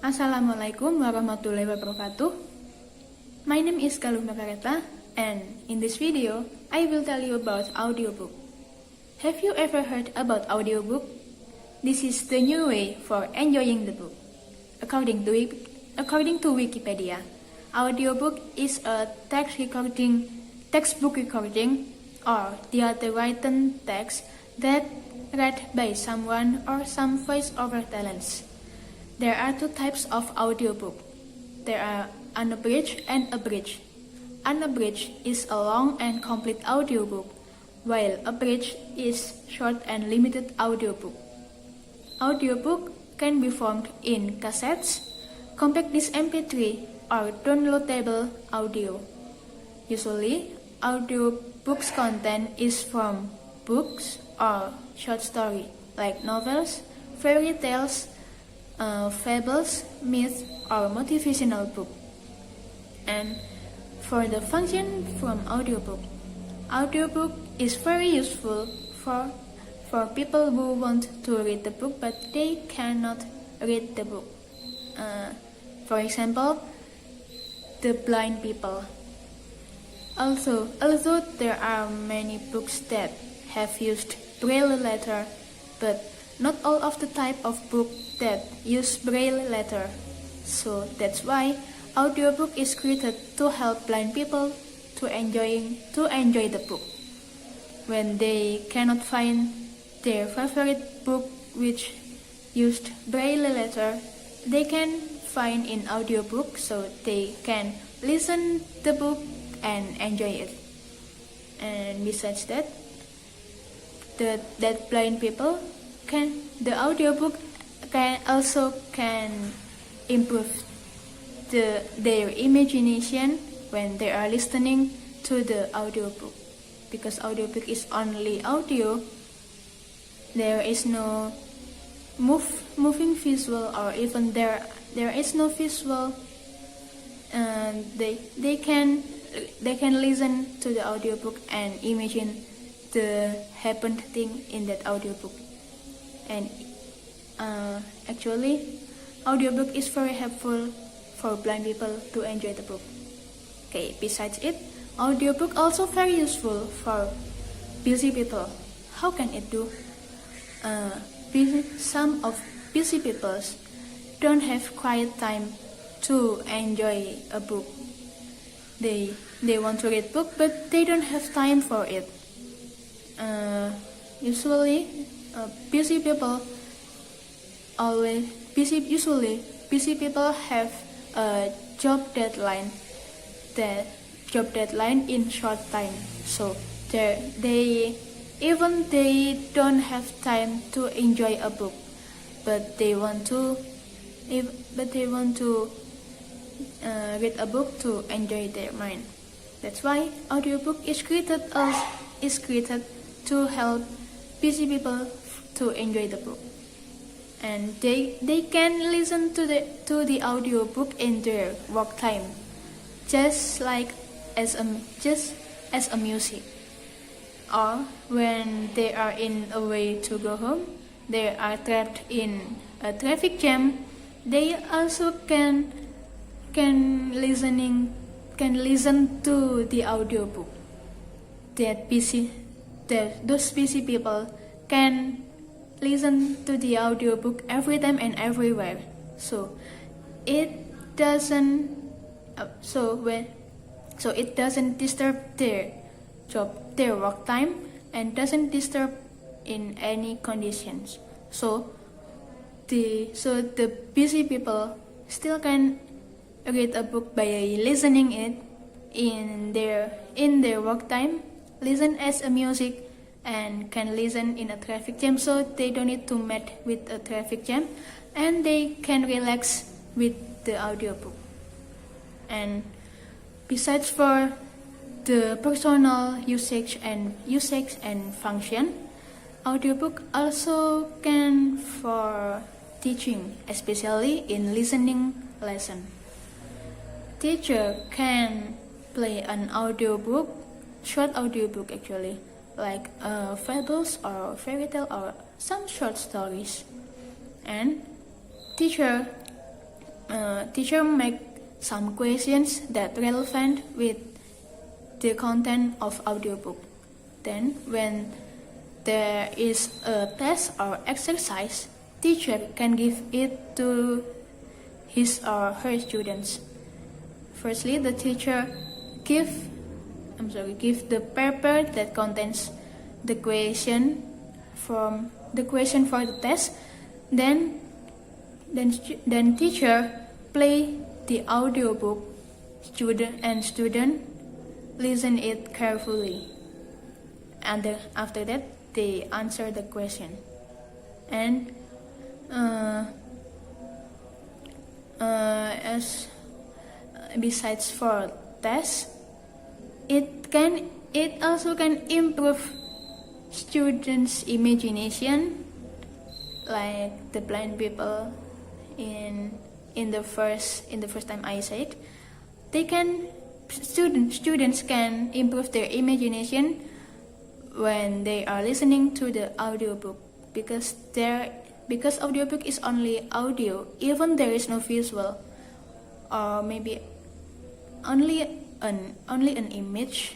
Assalamualaikum warahmatullahi wabarakatuh. My name is Galuh Makareta, and in this video, I will tell you about audiobook. Have you ever heard about audiobook? This is the new way for enjoying the book. According to Wikipedia, audiobook is a textbook recording, or the other written text that read by someone or some voice-over talents. There are two types of audiobook. There are unabridged and abridged. Unabridged is a long and complete audiobook, while abridged is short and limited audiobook. Audiobook can be formed in cassettes, compact disc MP3, or downloadable audio. Usually, audiobooks content is from books or short story like novels, fairy tales, fables, myths, or motivational book. And for the function from audiobook is very useful for people who want to read the book but they cannot read the book. For example, the blind people. Although there are many books that have used Braille letter, but not all of the type of book that use Braille letter. So that's why audiobook is created to help blind people to enjoy the book. When they cannot find their favorite book which used Braille letter, they can find in audiobook so they can listen the book and enjoy it. And besides that, that blind people the audiobook can improve their imagination when they are listening to the audiobook. Because audiobook is only audio, there is no moving visual, or even there is no visual. They can listen to the audiobook and imagine the happened thing in that audiobook. And actually, audiobook is very helpful for blind people to enjoy the book. Okay, besides it, audiobook also very useful for busy people. How can it do? Some of busy people don't have quiet time to enjoy a book. They want to read book, but they don't have time for it. Usually, busy people have a job deadline in short time, so they don't have time to enjoy a book, but they want to read a book to enjoy their mind. That's why audiobook is created to help busy people to enjoy the book, and they can listen to the audiobook in their work time, just as a music. Or when they are in a way to go home, they are trapped in a traffic jam, they also can listen to the audiobook. Those busy people can listen to the audiobook every time and everywhere. So it doesn't disturb their job, their work time, and doesn't disturb in any conditions. So the busy people still can read a book by listening it in their work time, listen as a music, and can listen in a traffic jam, so they don't need to meet with a traffic jam, and they can relax with the audiobook. And besides for the personal usage and function, audiobook also can for teaching, especially in listening lesson. Teacher can play an audiobook, short audiobook actually, like fables or fairy tale or some short stories. And teacher teacher make some questions that relevant with the content of audiobook. Then when there is a test or exercise, teacher can give it to his or her students. Firstly, the teacher give the paper that contains the question for the test. Then teacher play the audiobook. Student listen it carefully, and after that they answer the question. And as besides for tests, it also can improve students' imagination, like the blind people in the first time I said. Students can improve their imagination when they are listening to the audiobook, because audiobook is only audio, even there is no visual, or maybe only an image,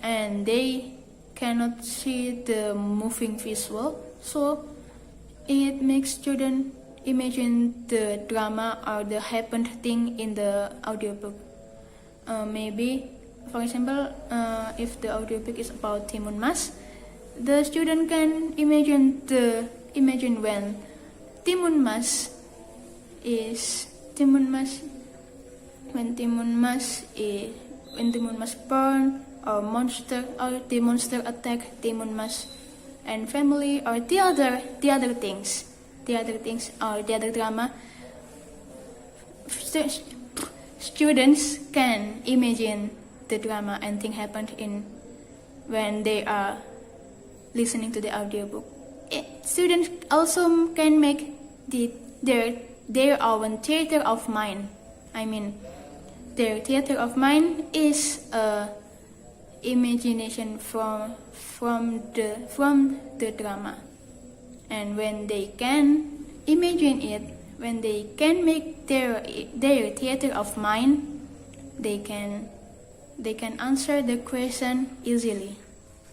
and they cannot see the moving visual, so it makes students imagine the drama or the happened thing in the audiobook. Maybe, for example, if the audiobook is about Timun Mas, the student can imagine when Timun Mas born, or the monster attack Timun Mas and family, or the other things or the other drama. Students can imagine the drama and thing happened when they are listening to the audiobook. Students also can make their own theater of mind. Their theater of mind is imagination from the drama, and when they can imagine it, when they can make their theater of mind, they can answer the question easily.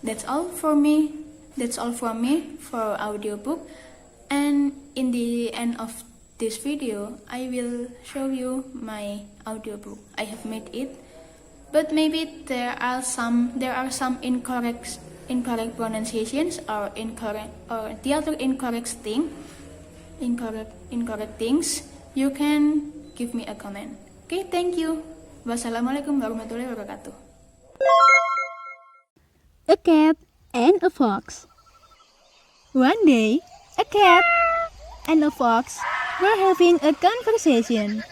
That's all from me for audiobook. And in the end of this video, I will show you my audiobook. I have made it, but maybe there are some incorrect pronunciations or the other incorrect things. You can give me a comment. Okay, thank you. Wassalamualaikum warahmatullahi wabarakatuh. A cat and a fox. One day, a cat and a fox were having a conversation.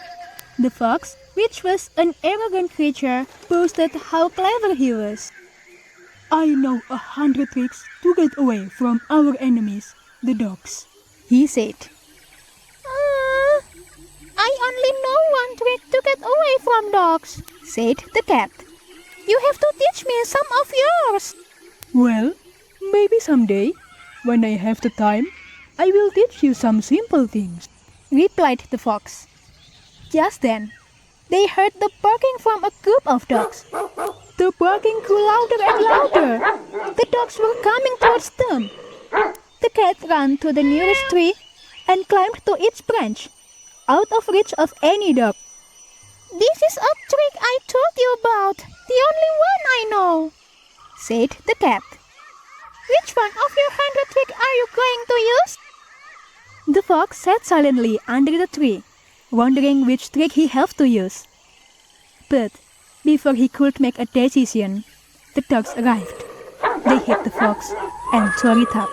The fox, which was an arrogant creature, boasted how clever he was. "I know 100 tricks to get away from our enemies, the dogs," he said. "I only know one trick to get away from dogs," said the cat. "You have to teach me some of yours." "Well, maybe someday, when I have the time, I will teach you some simple things," replied the fox. Just then, they heard the barking from a group of dogs. The barking grew louder and louder. The dogs were coming towards them. The cat ran to the nearest tree and climbed to its branch, out of reach of any dog. "This is a trick I told you about, the only one I know," said the cat. "Which one of your 100 tricks are you going to use?" The fox sat silently under the tree, wondering which trick he had to use. But before he could make a decision, the dogs arrived. They hit the fox and tore it up.